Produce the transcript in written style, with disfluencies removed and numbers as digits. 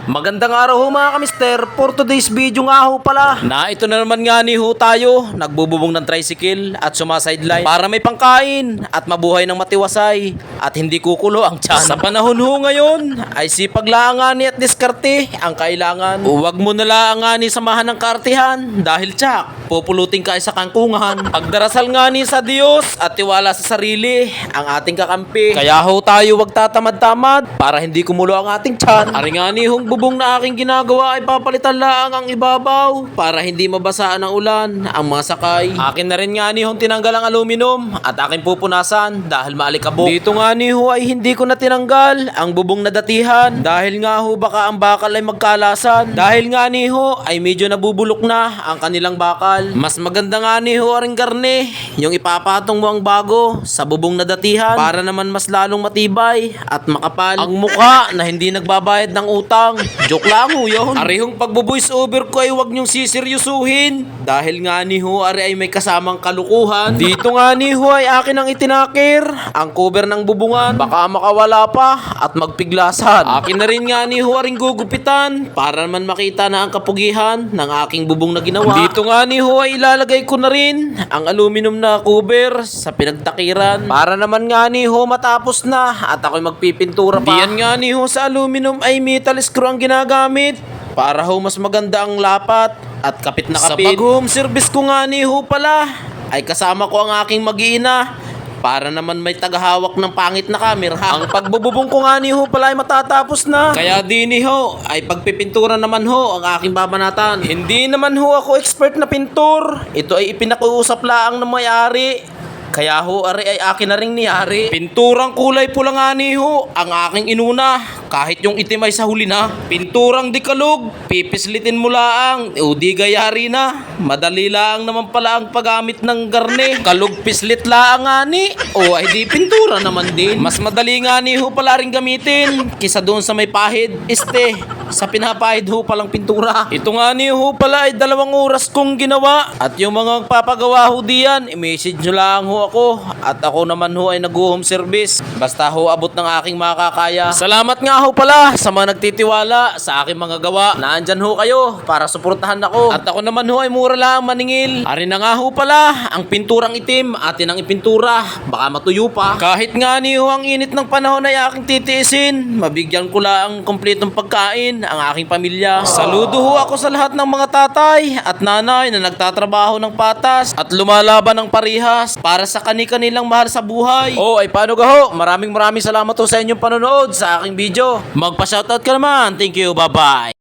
Magandang araw ho mga kamister. For today's video nga ho pala, na ito na naman nga ni ho tayo, nagbububong ng tricycle at sumasideline para may pangkain at mabuhay ng matiwasay at hindi kukulo ang tiyan. Sa panahon ho ngayon ay sipag laangani at diskarte ang kailangan. Huwag mo na laangani samahan ng kartihan dahil tsak, pupulutin ka sa kangkungan. Pagdarasal nga ni sa Diyos at tiwala sa sarili ang ating kakampi. Kaya ho tayo wag tatamad-tamad para hindi kumulo ang ating tiyan. Ari nga ni hong bubong na aking ginagawa ay papalitan lang ang ibabaw para hindi mabasaan ng ulan ang mga sakay. Akin na rin nga ni hong tinanggal ang aluminum at aking pupunasan dahil maalikabok. Dito nga ni ho ay hindi ko na tinanggal ang bubong na datihan dahil nga ho baka ang bakal ay magkalasan. Dahil nga ni ho ay medyo nabubulok na ang kanilang bakal. Mas maganda nga ni ho aring garne yung ipapatong mo ang bago sa bubong na datihan para naman mas lalong matibay at makapal ang mukha na hindi nagbabayad ng utang. Joke lang ho yun. Arihong pagbo-voice over ko ay huwag niyong siseryosuhin dahil nga ni ho ari ay may kasamang kalukuhan. Dito nga ni ho ay akin ang itinakir ang cover ng bubungan. Baka makawala pa at magpiglasan. Akin na rin nga ni ho aring gugupitan para naman makita na ang kapugihan ng aking bubong na ginawa. Dito nga ni ho ay ilalagay ko na rin ang aluminum na cover sa pinagtakiran para naman nga ni ho matapos na at ako'y magpipintura pa. Diyan nga ni ho sa aluminum ay metal screw ang ginagamit para ho mas maganda ang lapat at kapit na kapit. Sa pag-home service ko nga ni ho pala ay kasama ko ang aking mag-iina para naman may tagahawak ng pangit na camera. Ang pagbububong ko nga ni ho pala ay matatapos na. Kaya di ni ho ay pagpipintura naman ho ang aking babanatan. Hindi naman ho ako expert na pintor. Ito ay ipinakiusap laang ng may-ari. Kaya ho, ari ay akin na ring niyari. Pinturang kulay pula nga ni ho ang aking inuna. Kahit yung itim ay sa huli na. Pinturang dikalog, pipislitin mo laang. O di gayari na. Madali lang naman pala ang paggamit ng garne. Kalog pislit laang nga ni. O ay di pintura naman din. Mas madali nga ni ho pala rin gamitin kisa doon sa may pahid. Sa pinapahid ho palang pintura. Ito nga ni ho pala ay 2 oras kong ginawa. At yung mga papagawa ho diyan, i-message nyo lang ho ako. At ako naman ho ay nag-home service. Basta ho abot ng aking makakaya. Salamat nga ho pala sa mga nagtitiwala sa aking mga gawa. Naandyan ho kayo para suportahan ako. At ako naman ho ay mura lang maningil. Ari na nga ho pala ang pinturang itim. Atin ang ipintura. Baka matuyo pa. Kahit nga ni ho ang init ng panahon ay aking titiisin. Mabigyan ko lang kompletong pagkain ang aking pamilya. Saludo ho ako sa lahat ng mga tatay at nanay na nagtatrabaho ng patas at lumalaban ng parihas para sa kani-kanilang mahal sa buhay. O ay paano ga ho? Maraming salamat ho sa inyong panonood sa aking video. Magpa-shoutout ka naman. Thank you. Bye-bye.